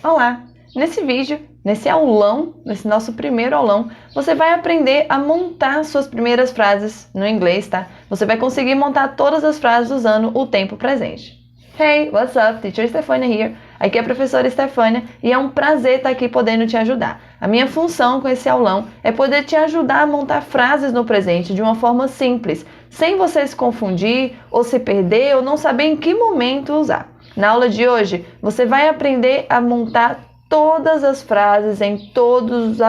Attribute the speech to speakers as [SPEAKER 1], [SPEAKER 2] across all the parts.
[SPEAKER 1] Olá! Nesse vídeo, nesse aulão, nesse nosso primeiro aulão, você vai aprender a montar suas primeiras frases no inglês, tá? Você vai conseguir montar todas as frases usando o tempo presente. Hey, what's up? Teacher Stefania here. Aqui é a professora Stefania e é um prazer estar aqui podendo te ajudar. A minha função com esse aulão é poder te ajudar a montar frases no presente de uma forma simples, sem você se confundir ou se perder ou não saber em que momento usar. Na aula de hoje, você vai aprender a montar todas as frases em todos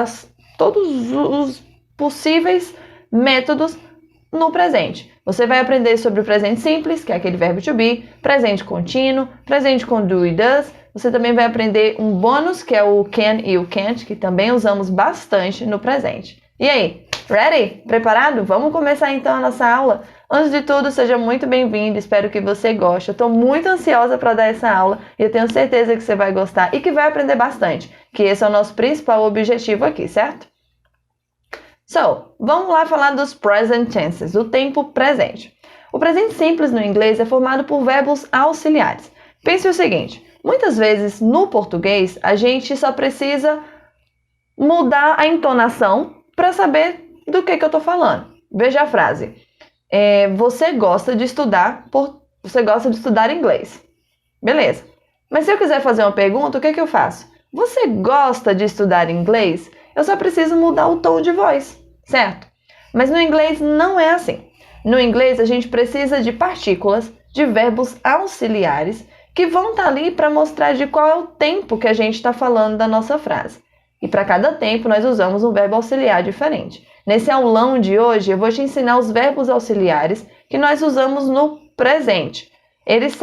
[SPEAKER 1] os possíveis métodos no presente. Você vai aprender sobre o presente simples, que é aquele verbo to be, presente contínuo, presente com do e does. Você também vai aprender um bônus, que é o can e o can't, que também usamos bastante no presente. E aí, ready? Preparado? Vamos começar então a nossa aula? Antes de tudo, seja muito bem-vindo, espero que você goste. Eu estou muito ansiosa para dar essa aula e eu tenho certeza que você vai gostar e que vai aprender bastante, que esse é o nosso principal objetivo aqui, certo? So, vamos lá falar dos present tenses, do tempo presente. O presente simples no inglês é formado por verbos auxiliares. Pense o seguinte, muitas vezes no português a gente só precisa mudar a entonação para saber do que eu estou falando. Veja a frase. Você gosta de estudar inglês. Beleza. Mas se eu quiser fazer uma pergunta, o que eu faço? Você gosta de estudar inglês? Eu só preciso mudar o tom de voz, certo? Mas no inglês não é assim. No inglês a gente precisa de partículas, de verbos auxiliares, que vão estar ali para mostrar de qual é o tempo que a gente está falando da nossa frase. E para cada tempo nós usamos um verbo auxiliar diferente. Nesse aulão de hoje eu vou te ensinar os verbos auxiliares que nós usamos no presente. Eles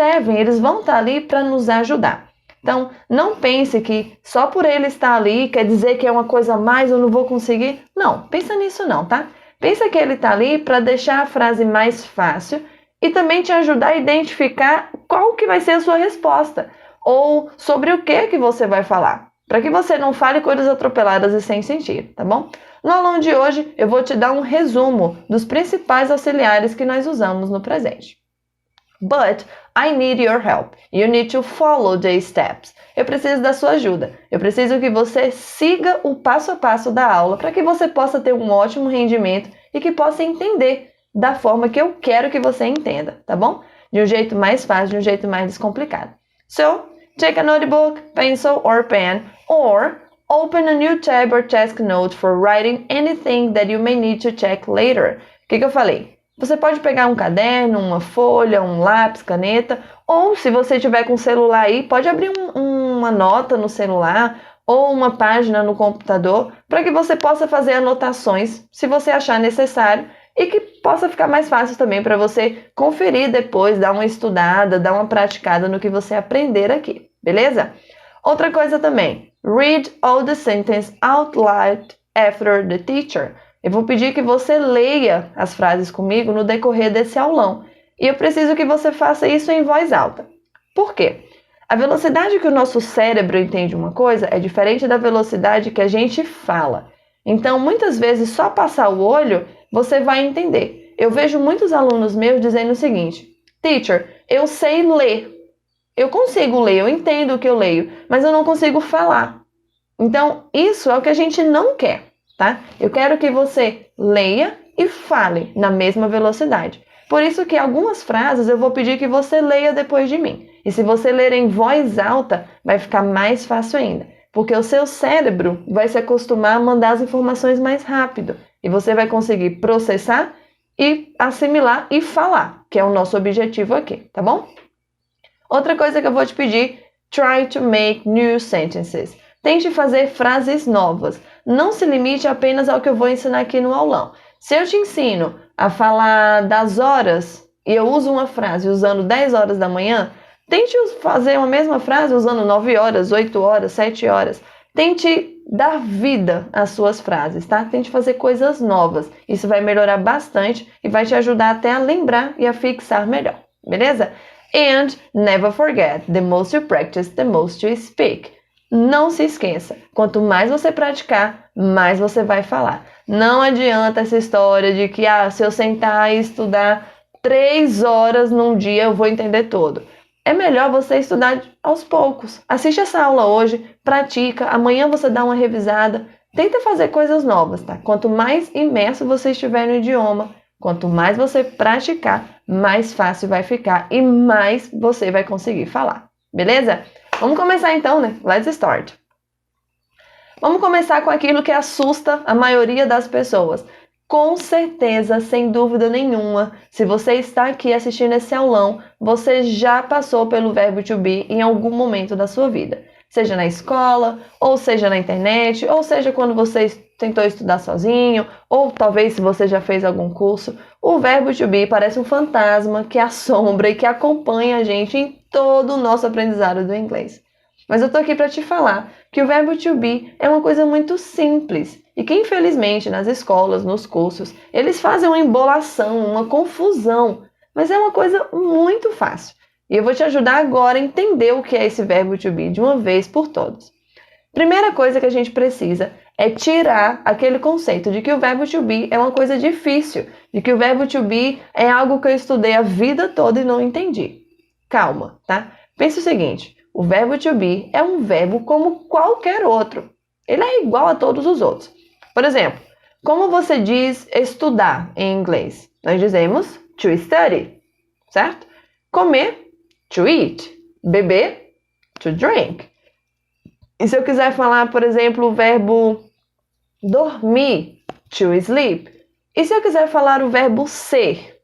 [SPEAKER 1] vão estar ali para nos ajudar. Então, não pense que só por ele estar ali quer dizer que é uma coisa a mais, eu não vou conseguir. Não, pensa nisso não, tá? Pensa que ele está ali para deixar a frase mais fácil e também te ajudar a identificar qual que vai ser a sua resposta ou sobre o que você vai falar, para que você não fale coisas atropeladas e sem sentido, tá bom? No aulão de hoje, eu vou te dar um resumo dos principais auxiliares que nós usamos no presente. But I need your help. You need to follow the steps. Eu preciso da sua ajuda. Eu preciso que você siga o passo a passo da aula para que você possa ter um ótimo rendimento e que possa entender da forma que eu quero que você entenda, tá bom? De um jeito mais fácil, de um jeito mais descomplicado. So, take a notebook, pencil or pen, or open a new tab or task note for writing anything that you may need to check later. O que eu falei? Você pode pegar um caderno, uma folha, um lápis, caneta, ou se você tiver com o celular aí, pode abrir uma nota no celular ou uma página no computador para que você possa fazer anotações, se você achar necessário, e que possa ficar mais fácil também para você conferir depois, dar uma estudada, dar uma praticada no que você aprender aqui, beleza? Outra coisa também, read all the sentences out loud after the teacher. Eu vou pedir que você leia as frases comigo no decorrer desse aulão. E eu preciso que você faça isso em voz alta. Por quê? A velocidade que o nosso cérebro entende uma coisa é diferente da velocidade que a gente fala. Então, muitas vezes, só passar o olho, você vai entender. Eu vejo muitos alunos meus dizendo o seguinte, Teacher, eu sei ler. Eu consigo ler, eu entendo o que eu leio, mas eu não consigo falar. Então, isso é o que a gente não quer, tá? Eu quero que você leia e fale na mesma velocidade. Por isso que algumas frases eu vou pedir que você leia depois de mim. E se você ler em voz alta, vai ficar mais fácil ainda. Porque o seu cérebro vai se acostumar a mandar as informações mais rápido. E você vai conseguir processar e assimilar e falar, que é o nosso objetivo aqui, tá bom? Outra coisa que eu vou te pedir, try to make new sentences. Tente fazer frases novas. Não se limite apenas ao que eu vou ensinar aqui no aulão. Se eu te ensino a falar das horas e eu uso uma frase usando 10 horas da manhã, tente fazer uma mesma frase usando 9 horas, 8 horas, 7 horas. Tente dar vida às suas frases, tá? Tente fazer coisas novas. Isso vai melhorar bastante e vai te ajudar até a lembrar e a fixar melhor, beleza? And never forget, the most you practice, the most you speak. Não se esqueça, quanto mais você praticar, mais você vai falar. Não adianta essa história de que se eu sentar e estudar 3 horas num dia eu vou entender tudo. é melhor você estudar aos poucos. Assiste essa aula hoje, pratica, amanhã você dá uma revisada. Tenta fazer coisas novas, tá? Quanto mais imerso você estiver no idioma, quanto mais você praticar, mais fácil vai ficar e mais você vai conseguir falar. Beleza? Vamos começar então, né? Let's start. Vamos começar com aquilo que assusta a maioria das pessoas. Com certeza, sem dúvida nenhuma, se você está aqui assistindo esse aulão, você já passou pelo verbo to be em algum momento da sua vida. Seja na escola, ou seja na internet, ou seja quando você tentou estudar sozinho, ou talvez se você já fez algum curso. O verbo to be parece um fantasma que assombra e que acompanha a gente em todo o nosso aprendizado do inglês. Mas eu tô aqui para te falar que o verbo to be é uma coisa muito simples e que, infelizmente, nas escolas, nos cursos, eles fazem uma embolação, uma confusão, mas é uma coisa muito fácil. E eu vou te ajudar agora a entender o que é esse verbo to be de uma vez por todas. Primeira coisa que a gente precisa é tirar aquele conceito de que o verbo to be é uma coisa difícil, de que o verbo to be é algo que eu estudei a vida toda e não entendi. Calma, tá? Pense o seguinte. O verbo to be é um verbo como qualquer outro. Ele é igual a todos os outros. Por exemplo, como você diz estudar em inglês? Nós dizemos to study, certo? Comer, to eat. Beber, to drink. E se eu quiser falar, por exemplo, o verbo dormir, to sleep. E se eu quiser falar o verbo ser,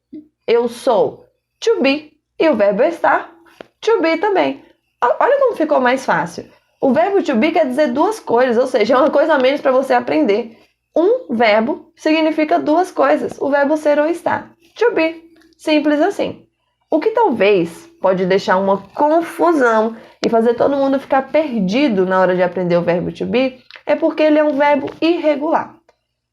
[SPEAKER 1] eu sou, to be. E o verbo estar, to be também. Olha como ficou mais fácil. O verbo to be quer dizer duas coisas, ou seja, é uma coisa a menos para você aprender. Um verbo significa duas coisas, o verbo ser ou estar. To be. Simples assim. O que talvez pode deixar uma confusão e fazer todo mundo ficar perdido na hora de aprender o verbo to be é porque ele é um verbo irregular.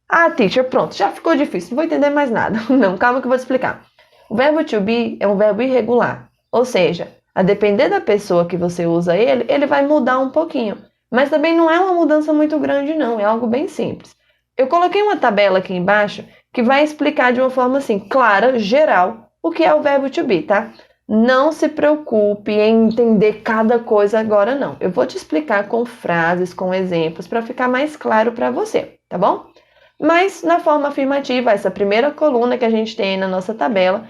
[SPEAKER 1] Ah, teacher, pronto, já ficou difícil, não vou entender mais nada. Não, calma que eu vou te explicar. O verbo to be é um verbo irregular, ou seja, a depender da pessoa que você usa ele vai mudar um pouquinho. Mas também não é uma mudança muito grande, não. É algo bem simples. Eu coloquei uma tabela aqui embaixo que vai explicar de uma forma assim, clara, geral, o que é o verbo to be, tá? Não se preocupe em entender cada coisa agora, não. Eu vou te explicar com frases, com exemplos, para ficar mais claro para você, tá bom? Mas, na forma afirmativa, essa primeira coluna que a gente tem na nossa tabela,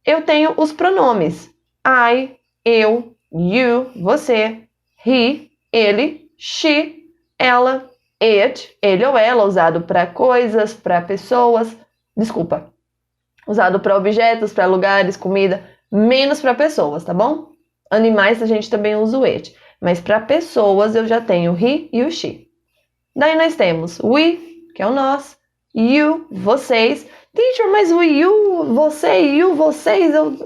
[SPEAKER 1] eu tenho os pronomes. I, eu, you, você, he, ele, she, ela, it, ele ou ela, usado para coisas, para pessoas, usado para objetos, para lugares, comida, menos para pessoas, tá bom? Animais a gente também usa o it, mas para pessoas eu já tenho o he e o she. Daí nós temos we, que é o nós, you, vocês. Teacher, mas o you, você, you, vocês, eu...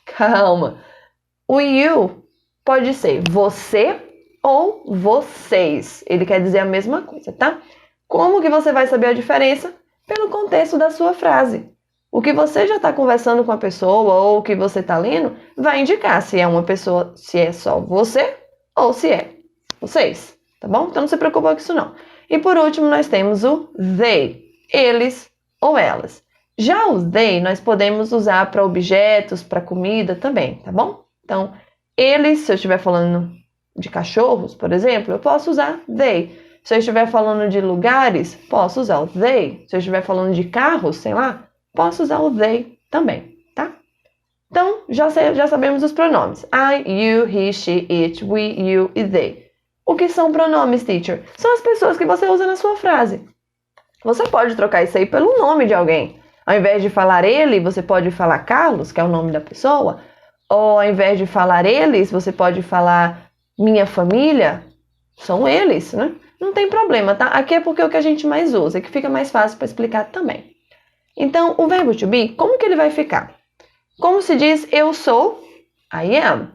[SPEAKER 1] Calma. O you pode ser você ou vocês. Ele quer dizer a mesma coisa, tá? Como que você vai saber a diferença? Pelo contexto da sua frase. O que você já está conversando com a pessoa ou o que você está lendo vai indicar se é uma pessoa, se é só você ou se é vocês, tá bom? Então não se preocupe com isso não. E por último nós temos o they, eles ou elas. Já o they nós podemos usar para objetos, para comida também, tá bom? Então, eles, se eu estiver falando de cachorros, por exemplo, eu posso usar they. Se eu estiver falando de lugares, posso usar o they. Se eu estiver falando de carros, sei lá, posso usar o they também, tá? Então, já sabemos os pronomes. I, you, he, she, it, we, you e they. O que são pronomes, teacher? São as pessoas que você usa na sua frase. Você pode trocar isso aí pelo nome de alguém. Ao invés de falar ele, você pode falar Carlos, que é o nome da pessoa. Ou ao invés de falar eles, você pode falar minha família. São eles, né? Não tem problema, tá? Aqui é porque é o que a gente mais usa, que fica mais fácil para explicar também. Então, o verbo to be, como que ele vai ficar? Como se diz eu sou, I am.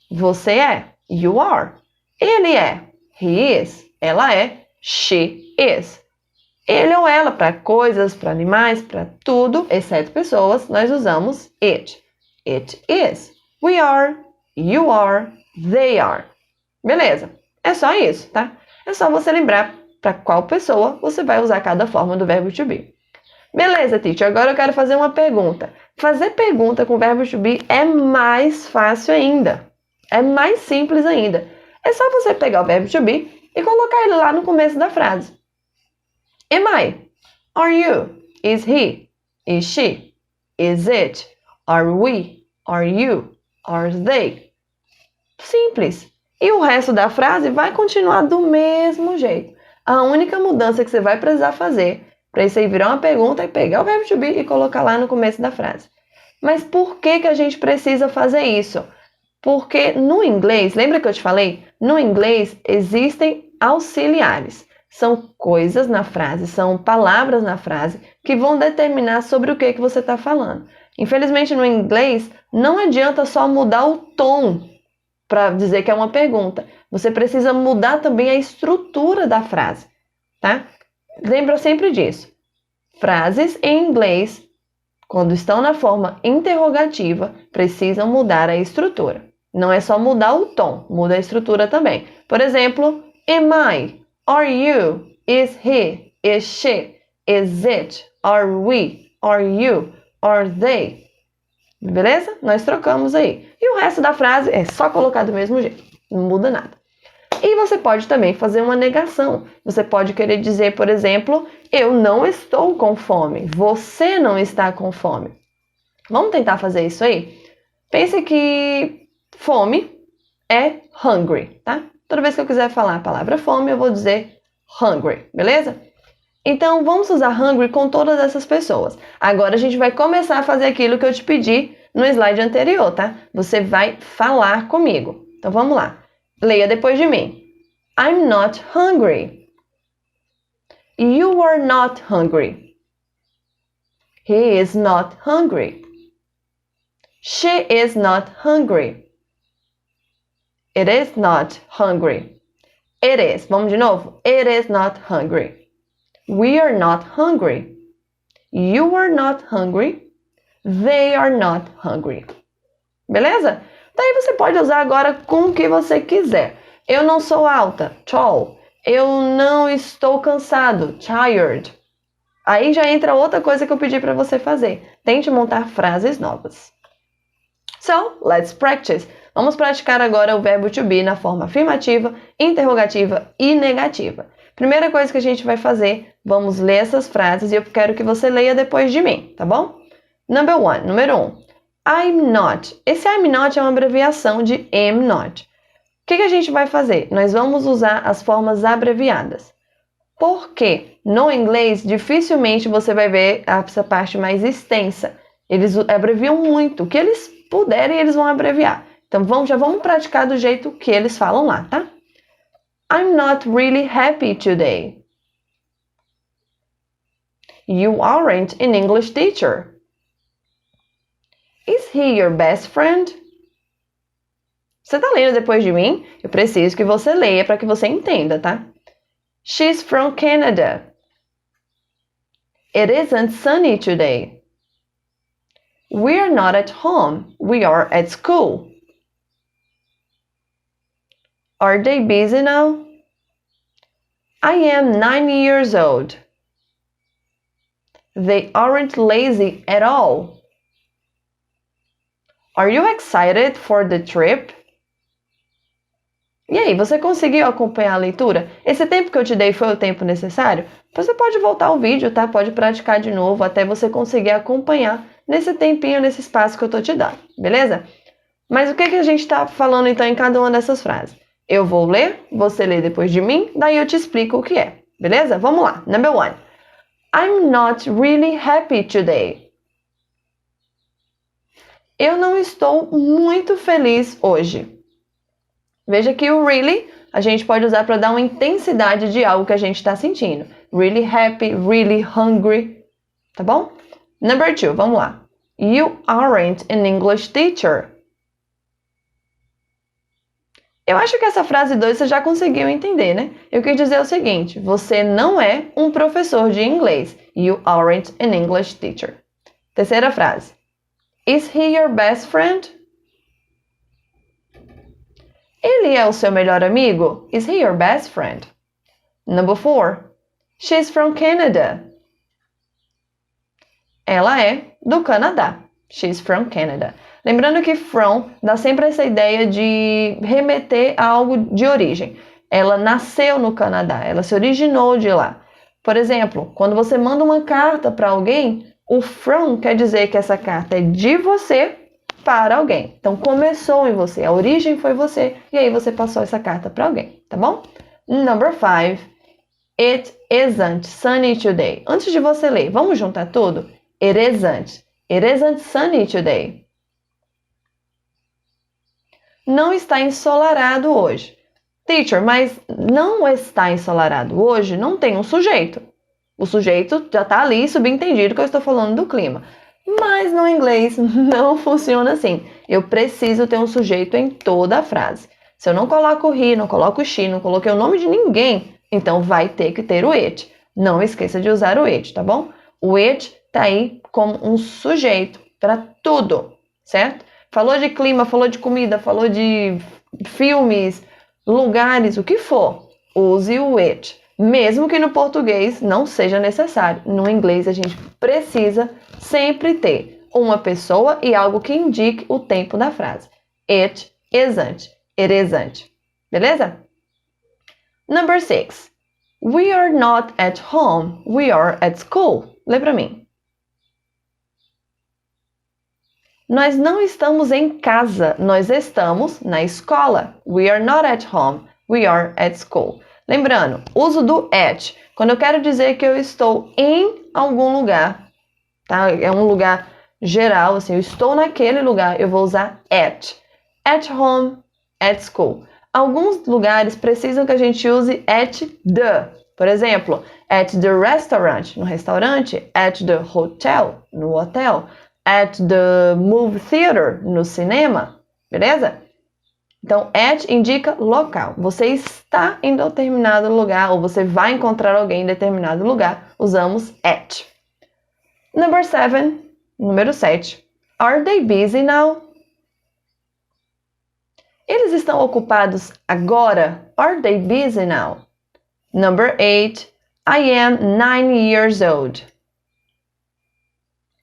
[SPEAKER 1] Você é, you are. Ele é, he is. Ela é, she is. Ele ou ela, para coisas, para animais, para tudo, exceto pessoas, nós usamos it. It is. We are, you are, they are. Beleza? É só isso, tá? É só você lembrar para qual pessoa você vai usar cada forma do verbo to be. Beleza, teacher. Agora eu quero fazer uma pergunta. Fazer pergunta com o verbo to be é mais fácil ainda. É mais simples ainda. É só você pegar o verbo to be e colocar ele lá no começo da frase. Am I? Are you? Is he? Is she? Is it? Are we? Are you? Are they? Simples. E o resto da frase vai continuar do mesmo jeito. A única mudança que você vai precisar fazer para isso aí virar uma pergunta é pegar o verbo to be e colocar lá no começo da frase. Mas por que a gente precisa fazer isso? Porque no inglês, lembra que eu te falei? No inglês existem auxiliares. São coisas na frase, são palavras na frase que vão determinar sobre o que você está falando. Infelizmente, no inglês, não adianta só mudar o tom para dizer que é uma pergunta. Você precisa mudar também a estrutura da frase, tá? Lembra sempre disso. Frases em inglês, quando estão na forma interrogativa, precisam mudar a estrutura. Não é só mudar o tom, muda a estrutura também. Por exemplo, am I? Are you? Is he? Is she? Is it? Are we? Are you? Are they? Beleza? Nós trocamos aí. E o resto da frase é só colocar do mesmo jeito. Não muda nada. E você pode também fazer uma negação. Você pode querer dizer, por exemplo, eu não estou com fome. Você não está com fome. Vamos tentar fazer isso aí? Pense que fome é hungry, tá? Toda vez que eu quiser falar a palavra fome, eu vou dizer hungry, beleza? Então, vamos usar hungry com todas essas pessoas. Agora, a gente vai começar a fazer aquilo que eu te pedi no slide anterior, tá? Você vai falar comigo. Então, vamos lá. Leia depois de mim. I'm not hungry. You are not hungry. He is not hungry. She is not hungry. It is not hungry. It is. Vamos de novo? It is not hungry. We are not hungry. You are not hungry. They are not hungry. Beleza? Daí você pode usar agora com o que você quiser. Eu não sou alta, tall. Eu não estou cansado, tired. Aí já entra outra coisa que eu pedi para você fazer. Tente montar frases novas. So, let's practice. Vamos praticar agora o verbo to be na forma afirmativa, interrogativa e negativa. Primeira coisa que a gente vai fazer, vamos ler essas frases e eu quero que você leia depois de mim, tá bom? Número 1. I'm not. Esse I'm not é uma abreviação de am not. O que a gente vai fazer? Nós vamos usar as formas abreviadas. Porque no inglês dificilmente você vai ver essa parte mais extensa. Eles abreviam muito. O que eles puderem, eles vão abreviar. Então já vamos praticar do jeito que eles falam lá, tá? I'm not really happy today. You aren't an English teacher. Is he your best friend? Você tá lendo depois de mim? Eu preciso que você leia para que você entenda, tá? She's from Canada. It isn't sunny today. We're not at home. We are at school. Are they busy now? I am 9 years old. They aren't lazy at all. Are you excited for the trip? E aí, você conseguiu acompanhar a leitura? Esse tempo que eu te dei foi o tempo necessário? Você pode voltar ao vídeo, tá? Pode praticar de novo até você conseguir acompanhar nesse tempinho, nesse espaço que eu tô te dando, beleza? Mas o que a gente tá falando então em cada uma dessas frases? Eu vou ler, você lê depois de mim, daí eu te explico o que é, beleza? Vamos lá. Number 1. I'm not really happy today. Eu não estou muito feliz hoje. Veja que o really a gente pode usar para dar uma intensidade de algo que a gente está sentindo. Really happy, really hungry, tá bom? Number 2, vamos lá. You aren't an English teacher. Eu acho que essa frase 2 você já conseguiu entender, né? Eu quis dizer o seguinte, você não é um professor de inglês. You aren't an English teacher. Terceira frase. Is he your best friend? Ele é o seu melhor amigo? Is he your best friend? Number 4. She's from Canada. Ela é do Canadá. She's from Canada. Lembrando que from dá sempre essa ideia de remeter a algo de origem. Ela nasceu no Canadá, ela se originou de lá. Por exemplo, quando você manda uma carta para alguém, o from quer dizer que essa carta é de você para alguém. Então, começou em você, a origem foi você, e aí você passou essa carta para alguém, tá bom? Number 5. It isn't sunny today. Antes de você ler, vamos juntar tudo? It isn't. It isn't sunny today. Não está ensolarado hoje. Teacher, mas não está ensolarado hoje não tem um sujeito. O sujeito já está ali subentendido que eu estou falando do clima. Mas no inglês não funciona assim. Eu preciso ter um sujeito em toda a frase. Se eu não coloco o he, não coloco o she, não coloquei o nome de ninguém, então vai ter que ter o it. Não esqueça de usar o it, tá bom? O it tá aí como um sujeito para tudo, certo? Falou de clima, falou de comida, falou de filmes, lugares, o que for, use o it. Mesmo que no português não seja necessário. No inglês a gente precisa sempre ter uma pessoa e algo que indique o tempo da frase. It isn't. It isn't. Beleza? Number 6. We are not at home. We are at school. Lê pra mim. Nós não estamos em casa. Nós estamos na escola. We are not at home. We are at school. Lembrando, uso do at. Quando eu quero dizer que eu estou em algum lugar, tá? É um lugar geral, assim, eu estou naquele lugar, eu vou usar at. At home, at school. Alguns lugares precisam que a gente use at the. Por exemplo, at the restaurant, no restaurante. At the hotel, no hotel. At the movie theater, no cinema. Beleza? Então, at indica local. Você está em determinado lugar ou você vai encontrar alguém em determinado lugar. Usamos at. Number 7. Número 7. Are they busy now? Eles estão ocupados agora? Are they busy now? Number 8. I am 9 years old.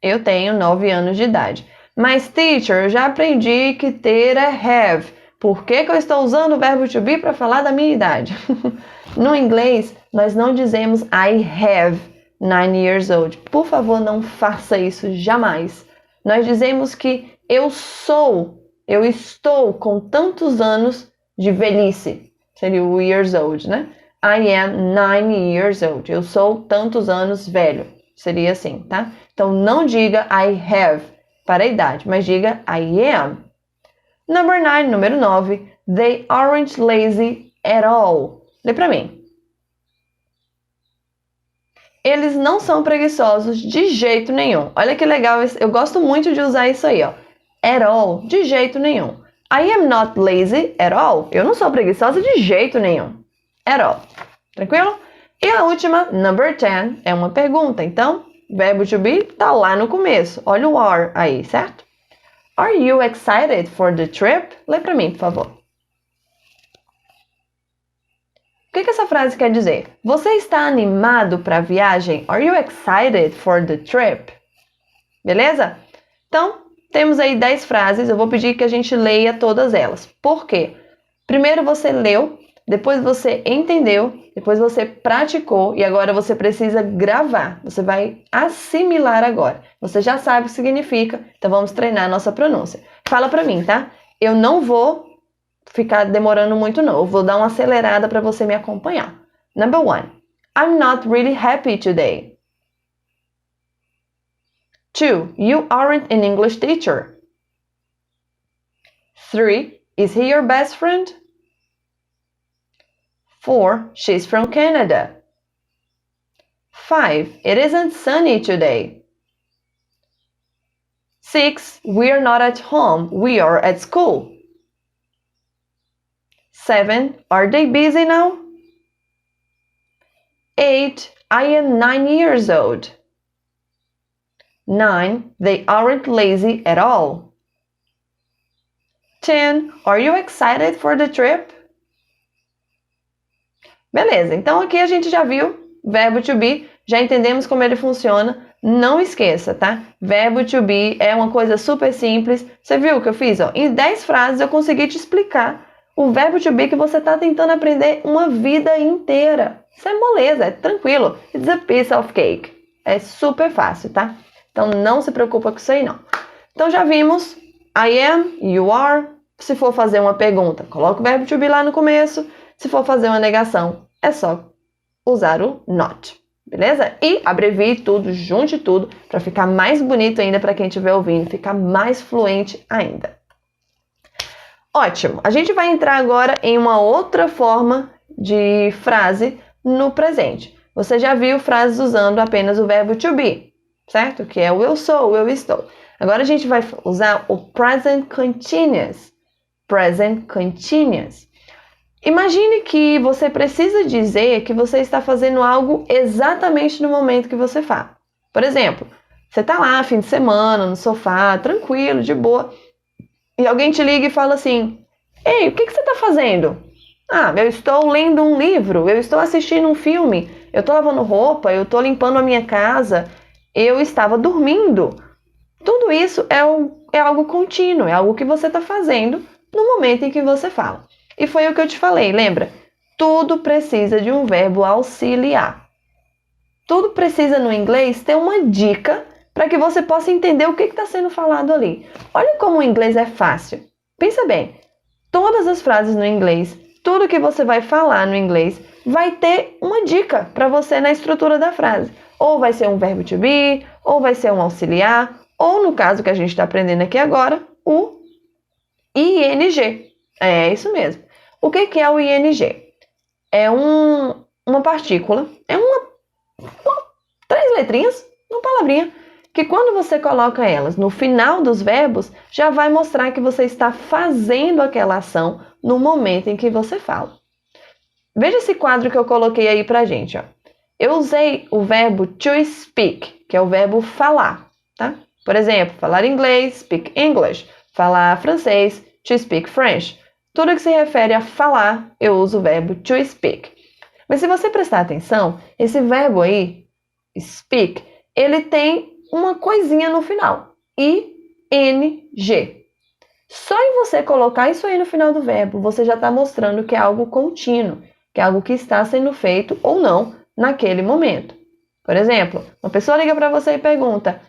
[SPEAKER 1] Eu tenho 9 anos de idade. Mas, teacher, eu já aprendi que ter é have. Por que eu estou usando o verbo to be para falar da minha idade? No inglês, nós não dizemos I have 9 years old. Por favor, não faça isso jamais. Nós dizemos que eu estou com tantos anos de velhice. Seria o years old, né? I am 9 years old. Eu sou tantos anos velho. Seria assim, tá? Então, não diga I have para a idade, mas diga I am. Number 9, número 9. They aren't lazy at all. Lê pra mim. Eles não são preguiçosos de jeito nenhum. Olha que legal, eu gosto muito de usar isso aí, ó. At all, de jeito nenhum. I am not lazy at all. Eu não sou preguiçosa de jeito nenhum. At all. Tranquilo? E a última, number 10, é uma pergunta. Então, verbo to be tá lá no começo. Olha o are aí, certo? Are you excited for the trip? Lê pra mim, por favor. O que essa frase quer dizer? Você está animado para a viagem? Are you excited for the trip? Beleza? Então, temos aí 10 frases. Eu vou pedir que a gente leia todas elas. Por quê? Primeiro você leu, depois você entendeu, depois você praticou e agora você precisa gravar. Você vai assimilar agora. Você já sabe o que significa, então vamos treinar a nossa pronúncia. Fala pra mim, tá? Eu não vou ficar demorando muito não. Eu vou dar uma acelerada para você me acompanhar. Number 1. I'm not really happy today. 2. You aren't an English teacher. 3. Is he your best friend? 4. She's from Canada. 5. It isn't sunny today. 6. We're not at home. We are at school. 7. Are they busy now? 8. I am 9 years old. 9. They aren't lazy at all. 10. Are you excited for the trip? Beleza, então aqui a gente já viu verbo to be, já entendemos como ele funciona. Não esqueça, tá? Verbo to be é uma coisa super simples. Você viu o que eu fiz? Ó? Em 10 frases eu consegui te explicar o verbo to be que você está tentando aprender uma vida inteira. Isso é moleza, é tranquilo. It's a piece of cake. É super fácil, tá? Então não se preocupa com isso aí, não. Então já vimos I am, you are. Se for fazer uma pergunta, coloca o verbo to be lá no começo. Se for fazer uma negação, é só usar o not. Beleza? E abrevie tudo, junte tudo, para ficar mais bonito ainda para quem estiver ouvindo, ficar mais fluente ainda. Ótimo! A gente vai entrar agora em uma outra forma de frase no presente. Você já viu frases usando apenas o verbo to be, certo? Que é o eu sou, o eu estou. Agora a gente vai usar o present continuous. Present continuous. Imagine que você precisa dizer que você está fazendo algo exatamente no momento que você fala. Por exemplo, você está lá, fim de semana, no sofá, tranquilo, de boa, e alguém te liga e fala assim, ei, o que você está fazendo? Ah, eu estou lendo um livro, eu estou assistindo um filme, eu estou lavando roupa, eu estou limpando a minha casa, eu estava dormindo. Tudo isso é algo contínuo, é algo que você está fazendo no momento em que você fala. E foi o que eu te falei, lembra? Tudo precisa de um verbo auxiliar. Tudo precisa no inglês ter uma dica para que você possa entender o que está sendo falado ali. Olha como o inglês é fácil. Pensa bem, todas as frases no inglês, tudo que você vai falar no inglês, vai ter uma dica para você na estrutura da frase. Ou vai ser um verbo to be, ou vai ser um auxiliar, ou no caso que a gente está aprendendo aqui agora, o ing. É isso mesmo. O que é o ing? É uma partícula, é três letrinhas, uma palavrinha, que quando você coloca elas no final dos verbos, já vai mostrar que você está fazendo aquela ação no momento em que você fala. Veja esse quadro que eu coloquei aí pra gente, ó. Eu usei o verbo to speak, que é o verbo falar, tá? Por exemplo, falar inglês, speak English, falar francês, to speak French. Tudo que se refere a falar, eu uso o verbo to speak. Mas se você prestar atenção, esse verbo aí, speak, ele tem uma coisinha no final, ing. Só em você colocar isso aí no final do verbo, você já está mostrando que é algo contínuo, que é algo que está sendo feito ou não naquele momento. Por exemplo, uma pessoa liga para você e pergunta,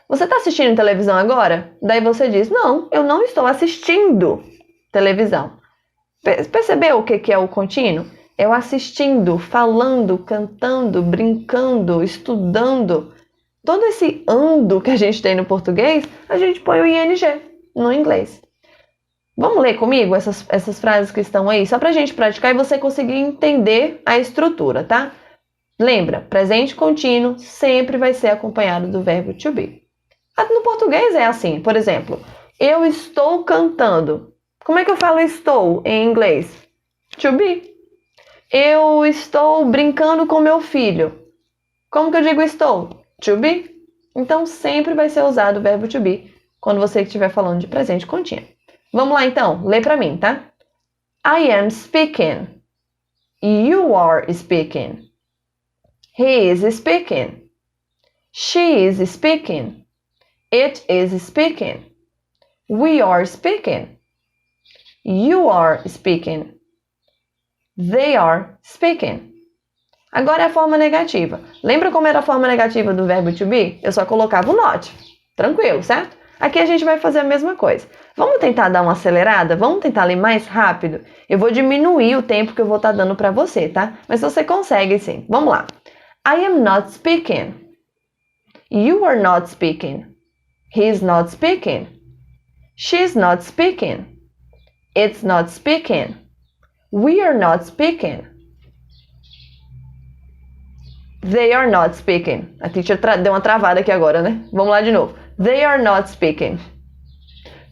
[SPEAKER 1] você tá assistindo televisão agora? Daí você diz, não, eu não estou assistindo televisão. Percebeu o que é o contínuo? É o assistindo, falando, cantando, brincando, estudando. Todo esse ando que a gente tem no português, a gente põe o ing no inglês. Vamos ler comigo essas frases que estão aí, só pra gente praticar e você conseguir entender a estrutura, tá? Lembra, presente contínuo sempre vai ser acompanhado do verbo to be. No português é assim, por exemplo, eu estou cantando. Como é que eu falo estou em inglês? To be. Eu estou brincando com meu filho. Como que eu digo estou? To be. Então sempre vai ser usado o verbo to be quando você estiver falando de presente contínuo. Vamos lá então, lê pra mim, tá? I am speaking. You are speaking. He is speaking. She is speaking. It is speaking. We are speaking. You are speaking. They are speaking. Agora é a forma negativa. Lembra como era a forma negativa do verbo to be? Eu só colocava o not. Tranquilo, certo? Aqui a gente vai fazer a mesma coisa. Vamos tentar dar uma acelerada? Vamos tentar ler mais rápido? Eu vou diminuir o tempo que eu vou estar dando para você, tá? Mas você consegue sim. Vamos lá. I am not speaking. You are not speaking. He is not speaking. She is not speaking. It's not speaking. We are not speaking. They are not speaking. A teacher deu uma travada aqui agora, né? Vamos lá de novo. They are not speaking.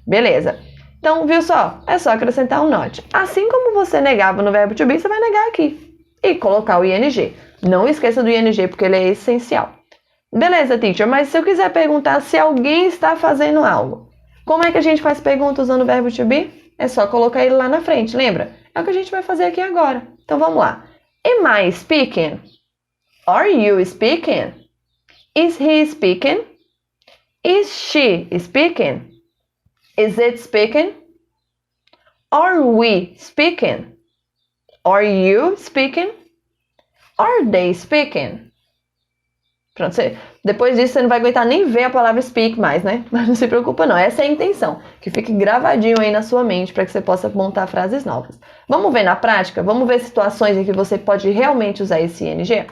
[SPEAKER 1] Beleza. Então, viu só? É só acrescentar um not. Assim como você negava no verbo to be, você vai negar aqui. E colocar o ing. Não esqueça do ing, porque ele é essencial. Beleza, teacher, mas se eu quiser perguntar se alguém está fazendo algo, como é que a gente faz pergunta usando o verbo to be? É só colocar ele lá na frente, lembra? É o que a gente vai fazer aqui agora. Então, vamos lá. Am I speaking? Are you speaking? Is he speaking? Is she speaking? Is it speaking? Are we speaking? Are you speaking? Are they speaking? Pronto, depois disso você não vai aguentar nem ver a palavra speak mais, né? Mas não se preocupa não, essa é a intenção, que fique gravadinho aí na sua mente para que você possa montar frases novas. Vamos ver na prática? Vamos ver situações em que você pode realmente usar esse ing?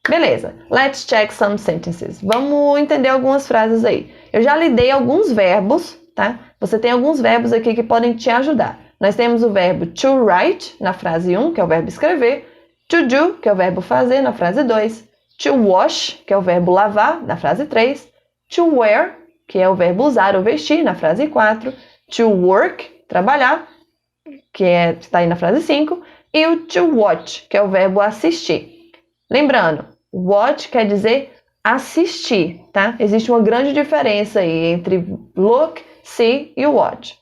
[SPEAKER 1] Beleza, let's check some sentences. Vamos entender algumas frases aí. Eu já lhe dei alguns verbos, tá? Você tem alguns verbos aqui que podem te ajudar. Nós temos o verbo to write, na frase 1, que é o verbo escrever. To do, que é o verbo fazer, na frase 2. To wash, que é o verbo lavar, na frase 3. To wear, que é o verbo usar ou vestir, na frase 4. To work, trabalhar, que está aí na frase 5. E o to watch, que é o verbo assistir. Lembrando, watch quer dizer assistir, tá? Existe uma grande diferença aí entre look, see e watch.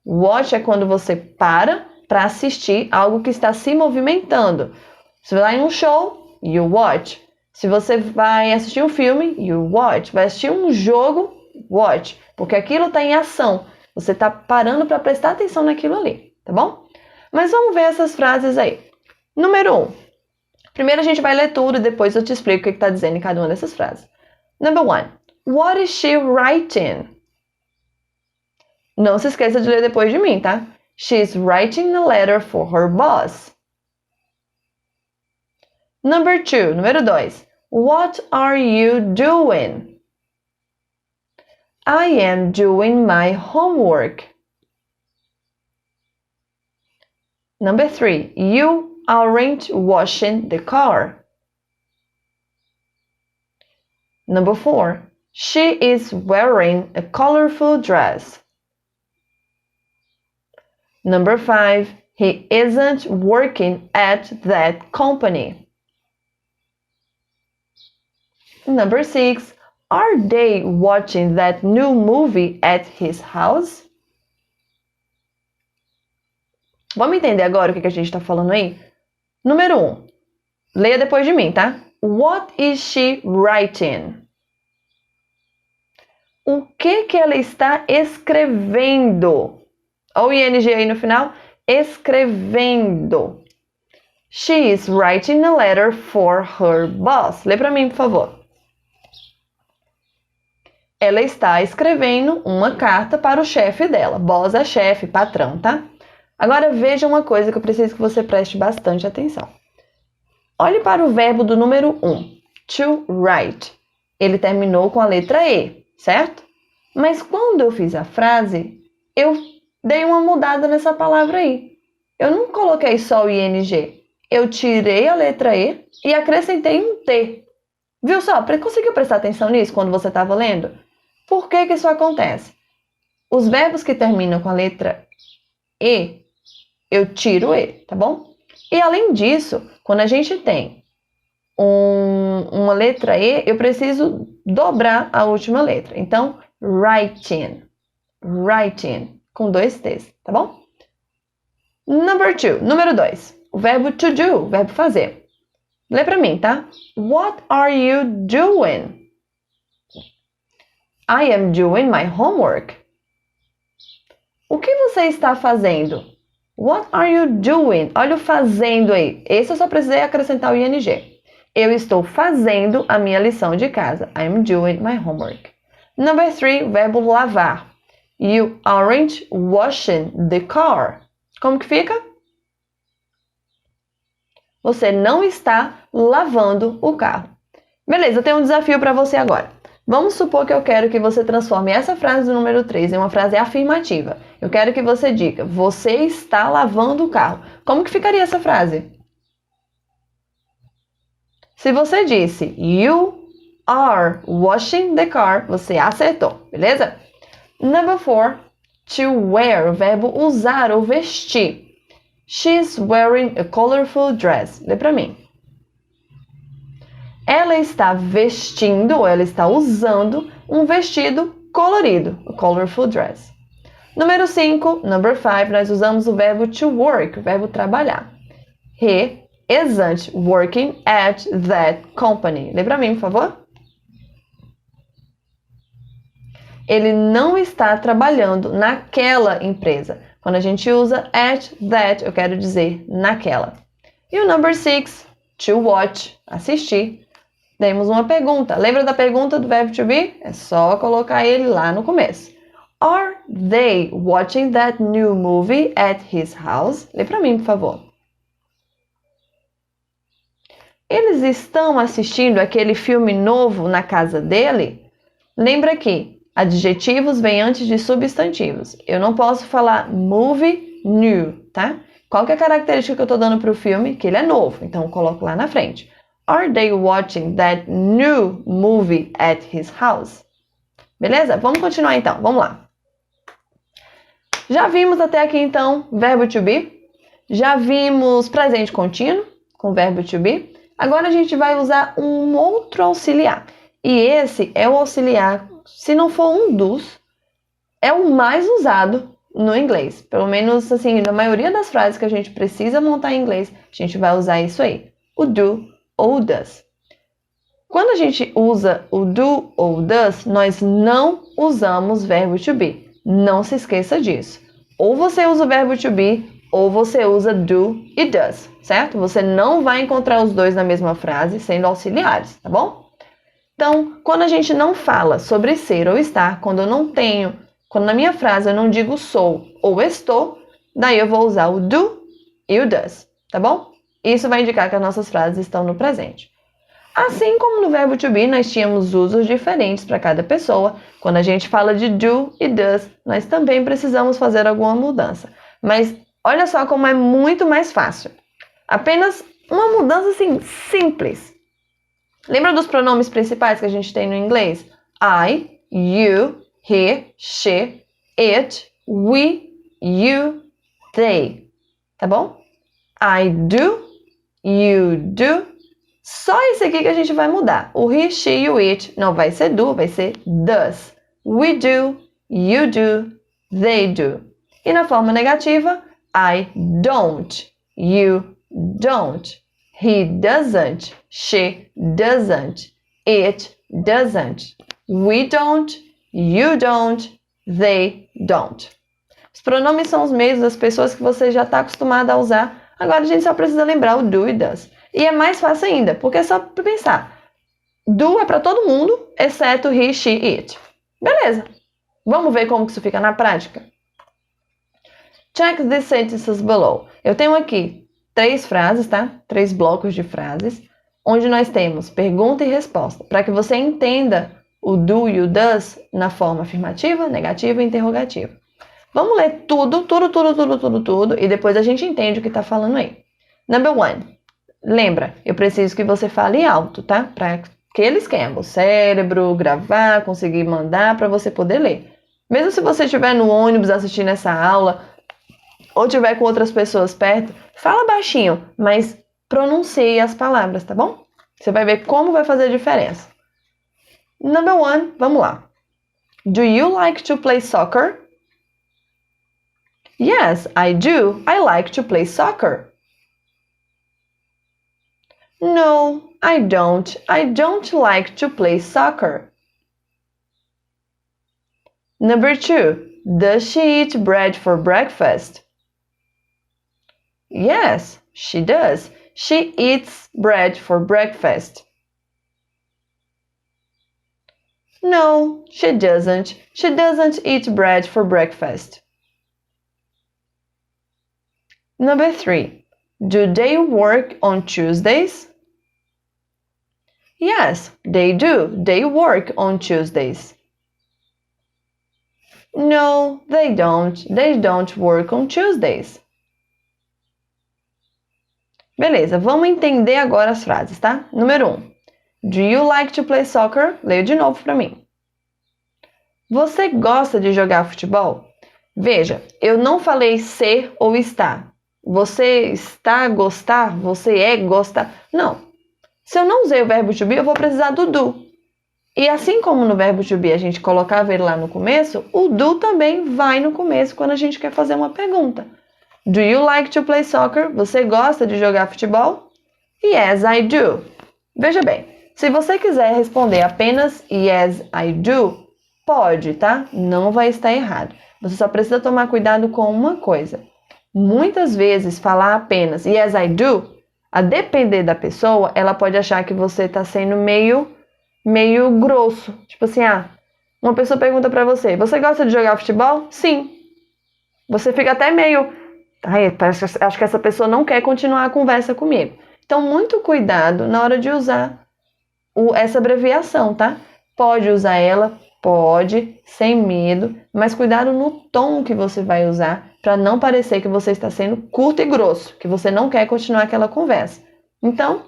[SPEAKER 1] Watch é quando você para assistir algo que está se movimentando. Se você vai em um show, you watch. Se você vai assistir um filme, you watch. Vai assistir um jogo, watch. Porque aquilo está em ação. Você está parando para prestar atenção naquilo ali, tá bom? Mas vamos ver essas frases aí. Número 1. Primeiro a gente vai ler tudo e depois eu te explico o que está dizendo em cada uma dessas frases. Number 1. What is she writing? Não se esqueça de ler depois de mim, tá? She's writing a letter for her boss. Number 2. Número 2. What are you doing? I am doing my homework. Number 3. You aren't washing the car. Number 4. She is wearing a colorful dress. Number 5. He isn't working at that company. Number 6. Are they watching that new movie at his house? Vamos entender agora o que a gente está falando aí? Número 1. Leia depois de mim, tá? What is she writing? O que ela está escrevendo? Olha o ing aí no final. Escrevendo. She is writing a letter for her boss. Lê para mim, por favor. Ela está escrevendo uma carta para o chefe dela. Boss é chefe, patrão, tá? Agora veja uma coisa que eu preciso que você preste bastante atenção. Olhe para o verbo do número 1, to write. Ele terminou com a letra E, certo? Mas quando eu fiz a frase, eu dei uma mudada nessa palavra aí. Eu não coloquei só o ing. Eu tirei a letra E e acrescentei um T. Viu só? Conseguiu prestar atenção nisso quando você estava lendo? Por que isso acontece? Os verbos que terminam com a letra E, eu tiro o E, tá bom? E além disso, quando a gente tem uma letra E, eu preciso dobrar a última letra. Então, writing, com 2 T's, tá bom? Number 2, número 2, o verbo to do, o verbo fazer. Lê pra mim, tá? What are you doing? I am doing my homework. O que você está fazendo? What are you doing? Olha o fazendo aí. Esse eu só precisei acrescentar o ing. Eu estou fazendo a minha lição de casa. I am doing my homework. Number 3, verbo lavar. You aren't washing the car. Como que fica? Você não está lavando o carro. Beleza, eu tenho um desafio para você agora. Vamos supor que eu quero que você transforme essa frase do número 3 em uma frase afirmativa. Eu quero que você diga, você está lavando o carro. Como que ficaria essa frase? Se você disse, you are washing the car, você acertou, beleza? Number 4, to wear, o verbo usar ou vestir. She's wearing a colorful dress. Lê pra mim. Ela está vestindo, ou ela está usando, um vestido colorido, a colorful dress. Número 5, number 5, nós usamos o verbo to work, o verbo trabalhar. He isn't working at that company. Lê pra mim, por favor. Ele não está trabalhando naquela empresa. Quando a gente usa at that, eu quero dizer naquela. E o number 6, to watch, assistir. Temos uma pergunta. Lembra da pergunta do verbo to be? É só colocar ele lá no começo. Are they watching that new movie at his house? Lê pra mim, por favor. Eles estão assistindo aquele filme novo na casa dele? Lembra que adjetivos vêm antes de substantivos. Eu não posso falar movie new, tá? Qual que é a característica que eu estou dando para o filme? Que ele é novo, então eu coloco lá na frente. Are they watching that new movie at his house? Beleza? Vamos continuar então, vamos lá. Já vimos até aqui então verbo to be. Já vimos presente contínuo com verbo to be. Agora a gente vai usar um outro auxiliar. E esse é o auxiliar, se não for um dos, é o mais usado no inglês. Pelo menos, assim, na maioria das frases que a gente precisa montar em inglês, a gente vai usar isso aí. O do ou o does. Quando a gente usa o do ou o does, nós não usamos verbo to be. Não se esqueça disso. Ou você usa o verbo to be, ou você usa do e does, certo? Você não vai encontrar os dois na mesma frase sendo auxiliares, tá bom? Então, quando a gente não fala sobre ser ou estar, quando na minha frase eu não digo sou ou estou, daí eu vou usar o do e o does, tá bom? Isso vai indicar que as nossas frases estão no presente. Assim como no verbo to be, nós tínhamos usos diferentes para cada pessoa. Quando a gente fala de do e does, nós também precisamos fazer alguma mudança. Mas olha só como é muito mais fácil. Apenas uma mudança assim, simples. Lembra dos pronomes principais que a gente tem no inglês? I, you, he, she, it, we, you, they. Tá bom? I do, you do. Só esse aqui que a gente vai mudar. O he, she e o it não vai ser do, vai ser does. We do, you do, they do. E na forma negativa, I don't, you don't, he doesn't, she doesn't, it doesn't, we don't, you don't, they don't. Os pronomes são os mesmos das pessoas que você já está acostumado a usar. Agora a gente só precisa lembrar o do e does. E é mais fácil ainda, porque é só pensar. Do é para todo mundo, exceto he, she e it. Beleza. Vamos ver como que isso fica na prática? Check these sentences below. Eu tenho aqui 3 frases, tá? 3 blocos de frases, onde nós temos pergunta e resposta, para que você entenda o do e o does na forma afirmativa, negativa e interrogativa. Vamos ler tudo, e depois a gente entende o que está falando aí. Number 1. Lembra, eu preciso que você fale alto, tá? Para aquele esquema, o cérebro, gravar, conseguir mandar para você poder ler. Mesmo se você estiver no ônibus assistindo essa aula, ou estiver com outras pessoas perto, fala baixinho, mas pronuncie as palavras, tá bom? Você vai ver como vai fazer a diferença. Number 1, vamos lá. Do you like to play soccer? Yes, I do. I like to play soccer. No, I don't. I don't like to play soccer. Number 2. Does she eat bread for breakfast? Yes, she does. She eats bread for breakfast. No, she doesn't. She doesn't eat bread for breakfast. Number 3. Do they work on Tuesdays? Yes, they do. They work on Tuesdays. No, they don't. They don't work on Tuesdays. Beleza, vamos entender agora as frases, tá? Número 1. Do you like to play soccer? Leia de novo para mim. Você gosta de jogar futebol? Veja, eu não falei ser ou estar. Você está, gostar, você é, gosta. Não. Se eu não usei o verbo to be, eu vou precisar do do. E assim como no verbo to be a gente colocava ele lá no começo, o do também vai no começo quando a gente quer fazer uma pergunta. Do you like to play soccer? Você gosta de jogar futebol? Yes, I do. Veja bem, se você quiser responder apenas yes, I do, pode, tá? Não vai estar errado. Você só precisa tomar cuidado com uma coisa. Muitas vezes falar apenas yes, I do, a depender da pessoa, ela pode achar que você está sendo meio grosso. Tipo assim, uma pessoa pergunta pra você, você gosta de jogar futebol? Sim. Você fica até meio, acho que essa pessoa não quer continuar a conversa comigo. Então, muito cuidado na hora de usar essa abreviação, tá? Pode usar ela, pode, sem medo, mas cuidado no tom que você vai usar para não parecer que você está sendo curto e grosso, que você não quer continuar aquela conversa. Então,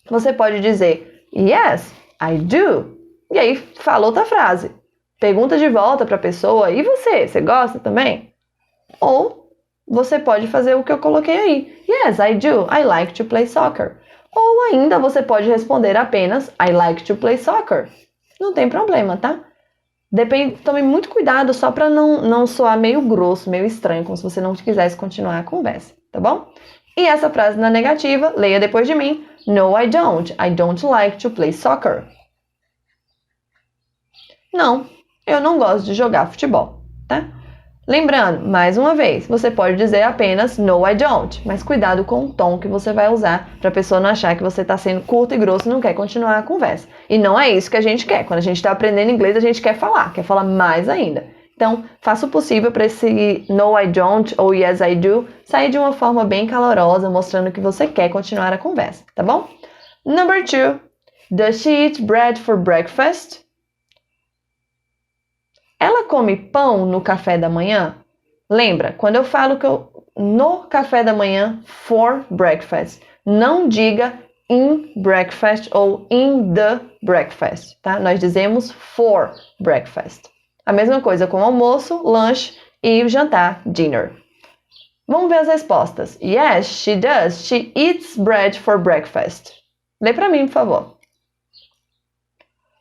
[SPEAKER 1] você pode dizer yes, I do. E aí fala outra frase. Pergunta de volta para a pessoa, e você? Você gosta também? Ou você pode fazer o que eu coloquei aí. Yes, I do. I like to play soccer. Ou ainda você pode responder apenas I like to play soccer. Não tem problema, tá? Tome muito cuidado só para não soar meio grosso, meio estranho, como se você não quisesse continuar a conversa, tá bom? E essa frase na negativa, leia depois de mim. No, I don't. I don't like to play soccer. Não, eu não gosto de jogar futebol, tá? Lembrando, mais uma vez, você pode dizer apenas no, I don't, mas cuidado com o tom que você vai usar para a pessoa não achar que você está sendo curto e grosso e não quer continuar a conversa. E não é isso que a gente quer. Quando a gente está aprendendo inglês, a gente quer falar mais ainda. Então, faça o possível para esse no, I don't ou yes, I do sair de uma forma bem calorosa, mostrando que você quer continuar a conversa, tá bom? Number 2. Does she eat bread for breakfast? Ela come pão no café da manhã? Lembra, quando eu falo no café da manhã, for breakfast, não diga in breakfast ou in the breakfast, tá? Nós dizemos for breakfast. A mesma coisa com almoço, lanche e jantar, dinner. Vamos ver as respostas. Yes, she does. She eats bread for breakfast. Lê para mim, por favor.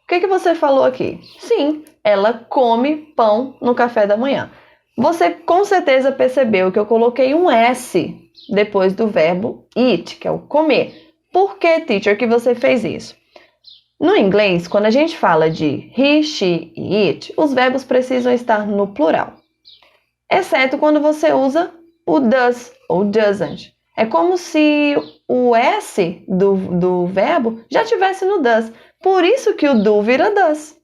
[SPEAKER 1] O que você falou aqui? Sim, ela come pão no café da manhã. Você com certeza percebeu que eu coloquei um S depois do verbo eat, que é o comer. Por que, teacher, que você fez isso? No inglês, quando a gente fala de he, she e it, os verbos precisam estar no plural. Exceto quando você usa o does ou doesn't. É como se o S do verbo já tivesse no does. Por isso que o do vira does,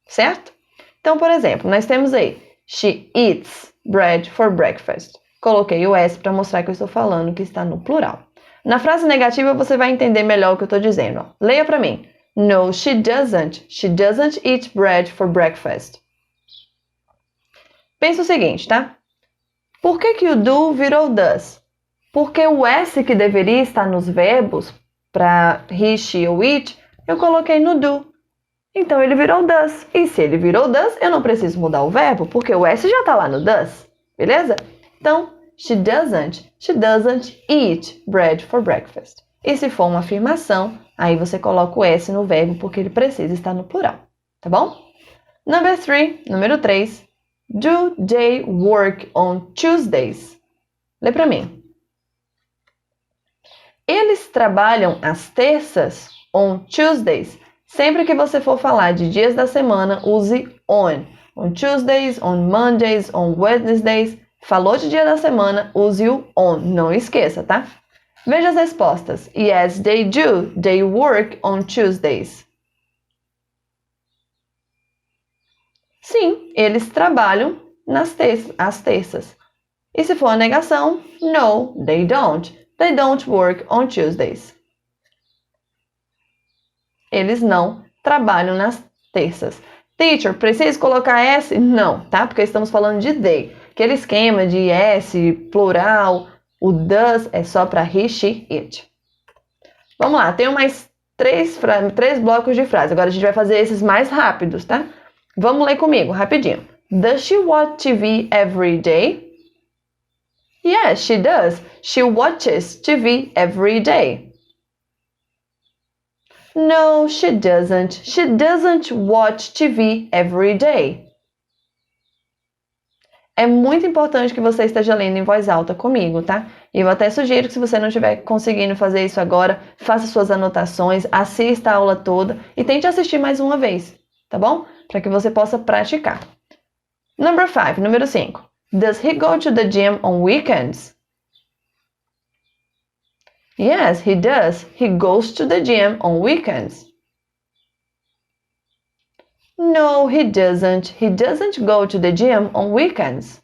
[SPEAKER 1] certo? Então, por exemplo, nós temos aí she eats bread for breakfast. Coloquei o S para mostrar que eu estou falando que está no plural. Na frase negativa, você vai entender melhor o que eu estou dizendo. Ó. Leia para mim. No, she doesn't. She doesn't eat bread for breakfast. Pensa o seguinte, tá? Por que o do virou does? Porque o S que deveria estar nos verbos para he, she ou it, eu coloquei no do. Então ele virou does. E se ele virou does, eu não preciso mudar o verbo, porque o S já está lá no does. Beleza? Então, she doesn't eat bread for breakfast. E se for uma afirmação, aí você coloca o S no verbo, porque ele precisa estar no plural. Tá bom? Número 3. Do they work on Tuesdays? Lê para mim. Eles trabalham às terças, on Tuesdays. Sempre que você for falar de dias da semana, use on. On Tuesdays, on Mondays, on Wednesdays. Falou de dia da semana, use o on. Não esqueça, tá? Veja as respostas. Yes, they do. They work on Tuesdays. Sim, eles trabalham às terças. E se for a negação, no, they don't. They don't work on Tuesdays. Eles não trabalham nas terças. Teacher, preciso colocar S? Não, tá? Porque estamos falando de they. Aquele esquema de S, plural, o does é só para he, she, it. Vamos lá, tenho mais três blocos de frase. Agora a gente vai fazer esses mais rápidos, tá? Vamos ler comigo, rapidinho. Does she watch TV every day? Yes, she does. She watches TV every day. No, she doesn't. She doesn't watch TV every day. é muito importante que você esteja lendo em voz alta comigo, tá? E eu até sugiro que se você não estiver conseguindo fazer isso agora, faça suas anotações, assista a aula toda e tente assistir mais uma vez, tá bom? Para que você possa praticar. Number 5, número 5. Does he go to the gym on weekends? Yes, he does. He goes to the gym on weekends. No, he doesn't. He doesn't go to the gym on weekends.